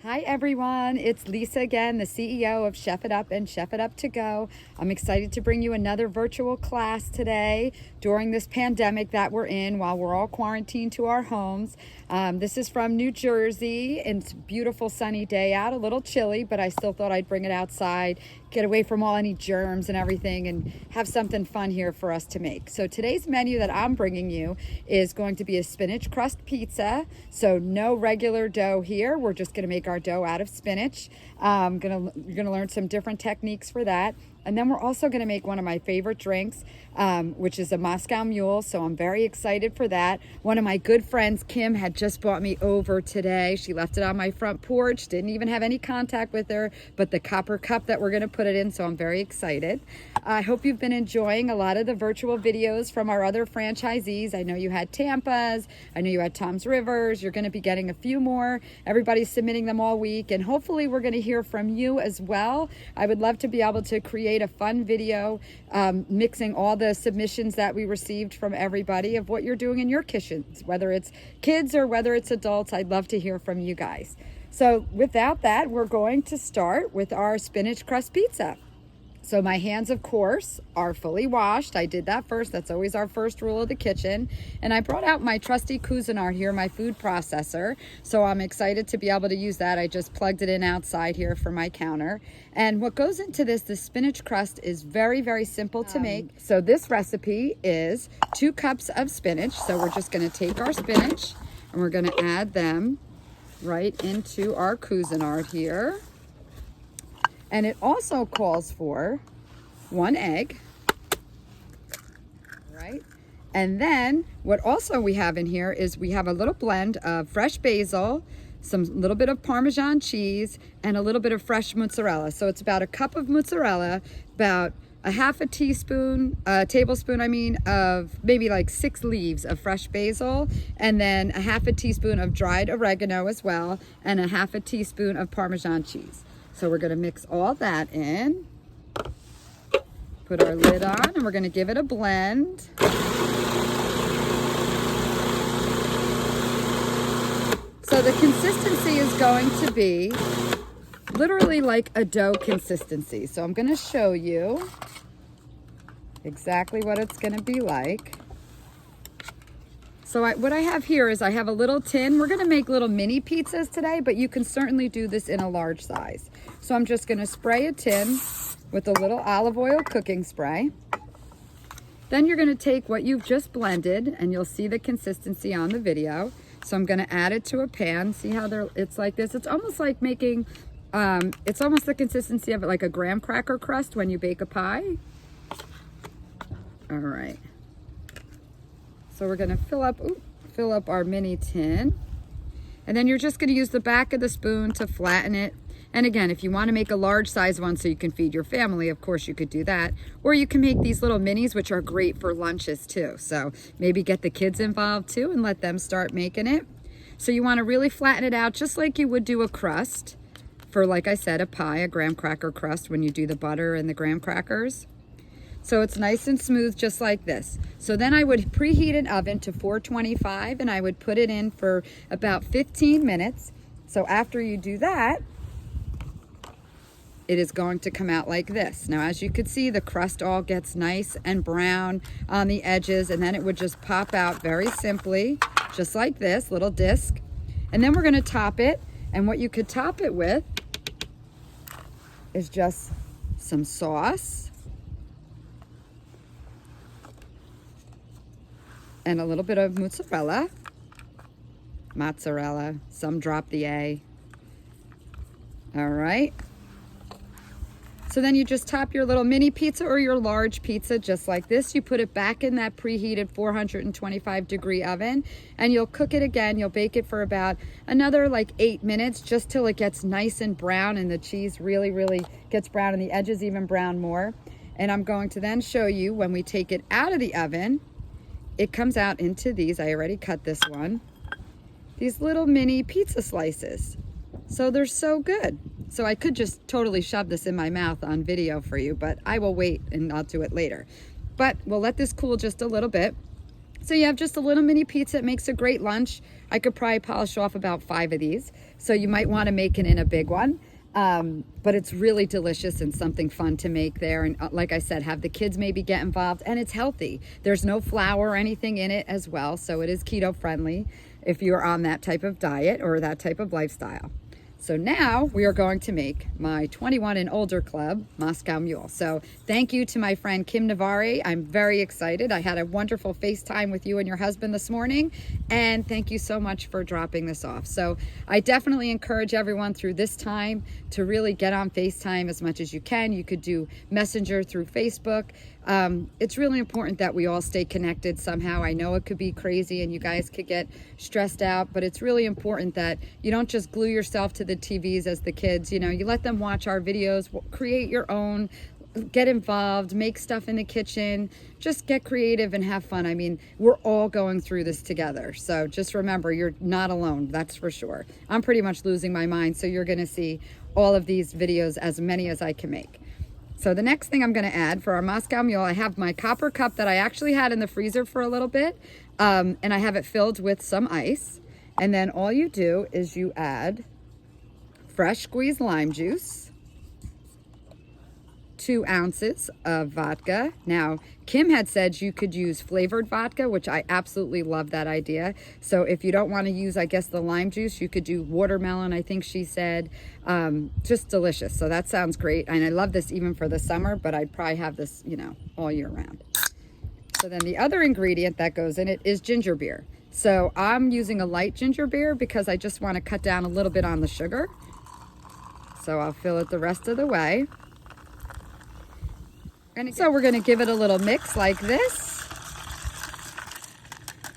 Hi everyone, it's Lisa again, the CEO of Chef It Up and Chef It Up To Go. I'm excited to bring you another virtual class today during this pandemic that we're in while we're all quarantined to our homes. This is from New Jersey, and it's a beautiful sunny day out, a little chilly, but I still thought I'd bring it outside, get away from all any germs and everything, and have something fun here for us to make. So today's menu that I'm bringing you is going to be a spinach crust pizza. So no regular dough here. We're just going to make our dough out of spinach. You're gonna learn some different techniques for that. And then we're also going to make one of my favorite drinks, which is a Moscow Mule. So I'm very excited for that. One of my good friends, Kim, had just brought me over today. She left it on my front porch, didn't even have any contact with her, but the copper cup that we're going to put it in. So I'm very excited. I hope you've been enjoying a lot of the virtual videos from our other franchisees. I know you had Tampa's. I know you had Tom's Rivers. You're going to be getting a few more. Everybody's submitting them all week. And hopefully we're going to hear from you as well. I would love to be able to create a fun video mixing all the submissions that we received from everybody of what you're doing in your kitchens, whether it's kids or whether it's adults. I'd love to hear from you guys. So without that, we're going to start with our spinach crust pizza. So my hands, of course, are fully washed. I did that first. That's always our first rule of the kitchen. And I brought out my trusty Cuisinart here, my food processor. So I'm excited to be able to use that. I just plugged it in outside here for my counter. And what goes into this, the spinach crust, is very, very simple to make. So this recipe is 2 cups of spinach. So we're just going to take our spinach and we're going to add them right into our Cuisinart here. And it also calls for 1 egg, right? And then what also we have in here is we have a little blend of fresh basil, some little bit of Parmesan cheese, and a little bit of fresh mozzarella. So it's about a cup of mozzarella, about a half a tablespoon, of maybe like 6 leaves of fresh basil, and then a half a teaspoon of dried oregano as well, and a half a teaspoon of Parmesan cheese. So we're going to mix all that in, put our lid on, and we're going to give it a blend. So the consistency is going to be literally like a dough consistency. So I'm going to show you exactly what it's going to be like. So what I have here is I have a little tin. We're going to make little mini pizzas today, but you can certainly do this in a large size. So I'm just going to spray a tin with a little olive oil cooking spray. Then you're going to take what you've just blended, and you'll see the consistency on the video. So I'm going to add it to a pan. See how it's like this? It's almost like making, it's almost the consistency of it like a graham cracker crust when you bake a pie. All right. So we're going to fill up our mini tin. And then you're just going to use the back of the spoon to flatten it. And again, if you want to make a large size one so you can feed your family, of course you could do that. Or you can make these little minis, which are great for lunches too. So maybe get the kids involved too and let them start making it. So you want to really flatten it out just like you would do a crust for, like I said, a pie, a graham cracker crust when you do the butter and the graham crackers. So it's nice and smooth just like this. So then I would preheat an oven to 425 and I would put it in for about 15 minutes. So after you do that, it is going to come out like this. Now, as you could see, the crust all gets nice and brown on the edges, and then it would just pop out very simply, just like this, little disc. And then we're gonna top it, and what you could top it with is just some sauce and a little bit of mozzarella, some drop the A. All right. So then you just top your little mini pizza or your large pizza just like this. You put it back in that preheated 425 degree oven and you'll cook it again. You'll bake it for about another like 8 minutes just till it gets nice and brown and the cheese really, really gets brown and the edges even brown more. And I'm going to then show you when we take it out of the oven, it comes out into these, I already cut this one, these little mini pizza slices. So they're so good. So I could just totally shove this in my mouth on video for you, but I will wait and I'll do it later. But we'll let this cool just a little bit. So you have just a little mini pizza. It makes a great lunch. I could probably polish off about 5 of these. So you might want to make it in a big one. But it's really delicious and something fun to make there. And like I said, have the kids maybe get involved, and it's healthy. There's no flour or anything in it as well. So it is keto friendly if you're on that type of diet or that type of lifestyle. So now we are going to make my 21 and older club Moscow Mule. So thank you to my friend Kim Navari. I'm very excited. I had a wonderful FaceTime with you and your husband this morning. And thank you so much for dropping this off. So I definitely encourage everyone through this time to really get on FaceTime as much as you can. You could do Messenger through Facebook. It's really important that we all stay connected somehow. I know it could be crazy and you guys could get stressed out, but it's really important that you don't just glue yourself to the TVs as the kids. You know, you let them watch our videos, create your own, get involved, make stuff in the kitchen, just get creative and have fun. I mean, we're all going through this together. So just remember, you're not alone, that's for sure. I'm pretty much losing my mind, so you're gonna see all of these videos, as many as I can make. So the next thing I'm going to add for our Moscow Mule, I have my copper cup that I actually had in the freezer for a little bit, and I have it filled with some ice. And then all you do is you add fresh squeezed lime juice, 2 ounces of vodka. Now, Kim had said you could use flavored vodka, which I absolutely love that idea. So if you don't want to use, I guess, the lime juice, you could do watermelon, I think she said. Just delicious. So that sounds great. And I love this even for the summer, but I'd probably have this, you know, all year round. So then the other ingredient that goes in it is ginger beer. So I'm using a light ginger beer because I just want to cut down a little bit on the sugar. So I'll fill it the rest of the way. And so we're going to give it a little mix like this.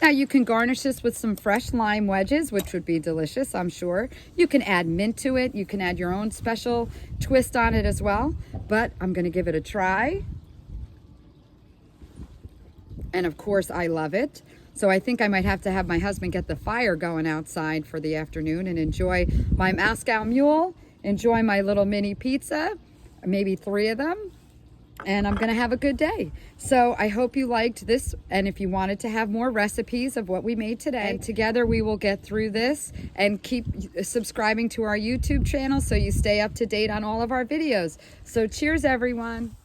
Now you can garnish this with some fresh lime wedges, which would be delicious, I'm sure. You can add mint to it. You can add your own special twist on it as well. But I'm going to give it a try. And of course, I love it. So I think I might have to have my husband get the fire going outside for the afternoon and enjoy my Moscow Mule, enjoy my little mini pizza, maybe 3 of them. And I'm going to have a good day. So I hope you liked this. And if you wanted to have more recipes of what we made today, and together we will get through this, and keep subscribing to our YouTube channel so you stay up to date on all of our videos. So cheers, everyone.